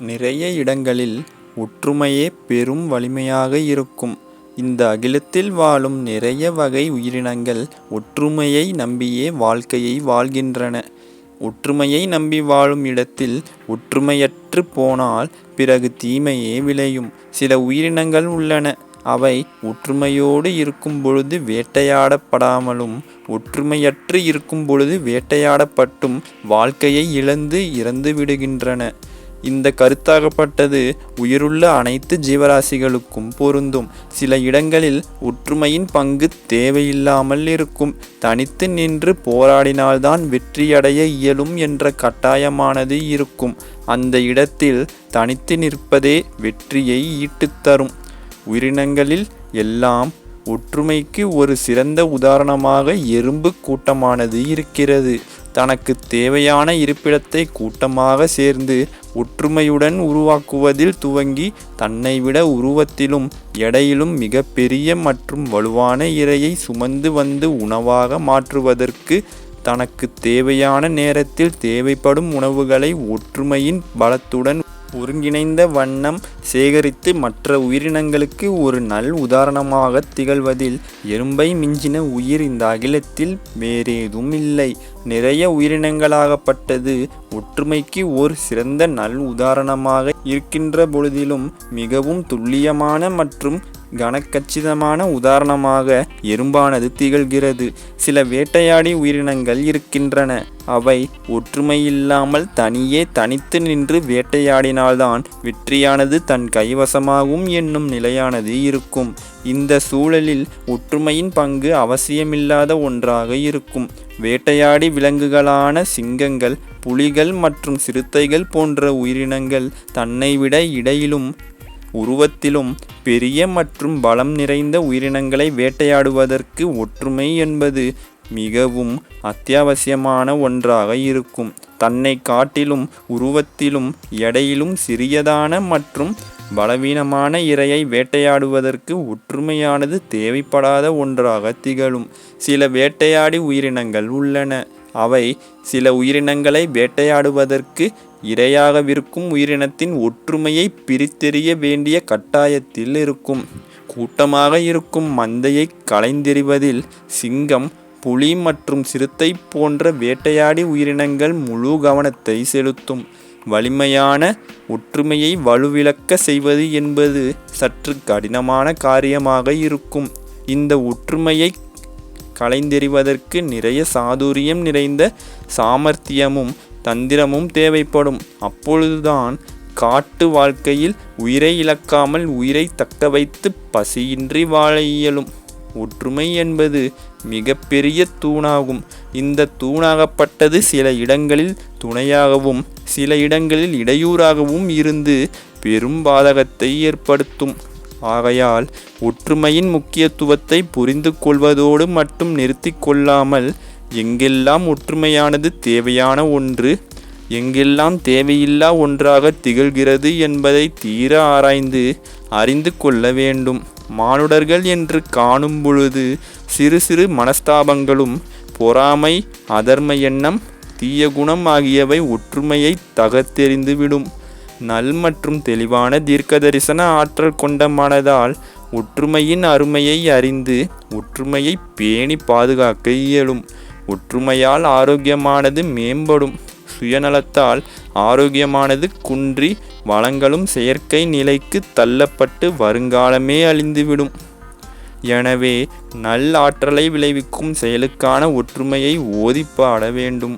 நிறைய இடங்களில் ஒற்றுமையே பெரும் வலிமையாக இருக்கும். இந்த அகிலத்தில் வாழும் நிறைய வகை உயிரினங்கள் ஒற்றுமையை நம்பியே வாழ்க்கையை வாழ்கின்றன. ஒற்றுமையை நம்பி வாழும் இடத்தில் ஒற்றுமையற்று போனால் பிறகு தீமையே விளையும். சில உயிரினங்கள் உள்ளன, அவை ஒற்றுமையோடு இருக்கும் பொழுது வேட்டையாடப்படாமலும் ஒற்றுமையற்று இருக்கும் பொழுது வேட்டையாடப்பட்டும் வாழ்க்கையை இழந்து இறந்து விடுகின்றன. இந்த கருத்தாகப்பட்டது உயிருள்ள அனைத்து ஜீவராசிகளுக்கும் பொருந்தும். சில இடங்களில் ஒற்றுமையின் பங்கு தேவையில்லாமல் இருக்கும். தனித்து நின்று போராடினால்தான் வெற்றியடைய இயலும் என்ற கட்டாயமானது இருக்கும். அந்த இடத்தில் தனித்து நிற்பதே வெற்றியை ஈட்டுத்தரும். உயிரினங்களில் எல்லாம் ஒற்றுமைக்கு ஒரு சிறந்த உதாரணமாக எறும்பு கூட்டமானது இருக்கிறது. தனக்கு தேவையான இருப்பிடத்தை கூட்டமாக சேர்ந்து ஒற்றுமையுடன் உருவாக்குவதில் துவங்கி தன்னைவிட உருவத்திலும் எடையிலும் மிக பெரிய மற்றும் வலுவான இரையை சுமந்து வந்து உணவாக மாற்றுவதற்கு தனக்கு தேவையான நேரத்தில் தேவைப்படும் உணவுகளை ஒற்றுமையின் பலத்துடன் ஒருங்கிணைந்த வண்ணம் சேகரித்து மற்ற உயிரினங்களுக்கு ஒரு நல் உதாரணமாக திகழ்வதில் எறும்பை மிஞ்சின உயிர் இந்த அகிலத்தில் வேறேதும் இல்லை. நிறைய உயிரினங்களாகப்பட்டது ஒற்றுமைக்கு ஒரு சிறந்த நல் உதாரணமாக இருக்கின்ற பொழுதிலும் மிகவும் துல்லியமான மற்றும் கனக்கச்சிதமான உதாரணமாக எறும்பானது திகழ்கிறது. சில வேட்டையாடி உயிரினங்கள் இருக்கின்றன. அவை ஒற்றுமையில்லாமல் தனித்து நின்று வேட்டையாடினால்தான் வெற்றியானது தன் கைவசமாகும் என்னும் நிலையானது இருக்கும். இந்த சூழலில் ஒற்றுமையின் பங்கு அவசியமில்லாத ஒன்றாக இருக்கும். வேட்டையாடி விலங்குகளான சிங்கங்கள், புலிகள் மற்றும் சிறுத்தைகள் போன்ற உயிரினங்கள் தன்னை விட இடையிலும் உருவத்திலும் பெரிய மற்றும் பலம் நிறைந்த உயிரினங்களை வேட்டையாடுவதற்கு ஒற்றுமை என்பது மிகவும் அத்தியாவசியமான ஒன்றாக இருக்கும். தன்னை காட்டிலும் உருவத்திலும் எடையிலும் சிறியதான மற்றும் பலவீனமான இரையை வேட்டையாடுவதற்கு ஒற்றுமையானது தேவைப்படாத ஒன்றாக திகழும். சில வேட்டையாடி உயிரினங்கள் உள்ளன. அவை சில உயிரினங்களை வேட்டையாடுவதற்கு இரையாகவிருக்கும் உயிரினத்தின் ஒற்றுமையை பிரித்தெறிய வேண்டிய கட்டாயத்தில் இருக்கும். கூட்டமாக இருக்கும் மந்தையை கலைந்தெறிவதில் சிங்கம், புலி மற்றும் சிறுத்தை போன்ற வேட்டையாடி உயிரினங்கள் முழு கவனத்தை செலுத்தும். வலிமையான ஒற்றுமையை வலுவிழக்க செய்வது என்பது சற்று கடினமான காரியமாக இருக்கும். இந்த ஒற்றுமையை கலைந்தெறிவதற்கு நிறைய சாதுரியம் நிறைந்த சாமர்த்தியமும் தந்திரமும் தேவைப்படும். அப்பொழுதுதான் காட்டு வாழ்க்கையில் உயிரை இழக்காமல் உயிரை தக்க வைத்து பசியின்றி வாழ இயலும். ஒற்றுமை என்பது மிக பெரிய தூணாகும். இந்த தூணாகப்பட்டது சில இடங்களில் துணையாகவும் சில இடங்களில் இடையூறாகவும் இருந்து பெரும் பாதகத்தை ஏற்படுத்தும். ஆகையால் ஒற்றுமையின் முக்கியத்துவத்தை புரிந்து கொள்வதோடு மட்டும் நிறுத்தி கொள்ளாமல் எங்கெல்லாம் ஒற்றுமையானது தேவையான ஒன்று, எங்கெல்லாம் தேவையில்லா ஒன்றாக திகழ்கிறது என்பதை தீர ஆராய்ந்து அறிந்து கொள்ள வேண்டும். மானுடர்கள் என்று காணும் பொழுது சிறு சிறு மனஸ்தாபங்களும் பொறாமை, அதர்ம எண்ணம், தீய குணம் ஆகியவை ஒற்றுமையை தகர்த்தெறிந்துவிடும். நல் மற்றும் தெளிவான தீர்க்க தரிசன ஆற்றல் கொண்ட மனதால் ஒற்றுமையின் அருமையை அறிந்து ஒற்றுமையை பேணி பாதுகாக்க இயலும். ஒற்றுமையால் ஆரோக்கியமானது மேம்படும். சுயநலத்தால் ஆரோக்கியமானது குன்றி வளங்களும் செயற்கை நிலைக்கு தள்ளப்பட்டு வருங்காலமே அழிந்துவிடும். எனவே நல் ஆற்றலை விளைவிக்கும் செயலுக்கான ஒற்றுமையை ஓதிப்பாட வேண்டும்.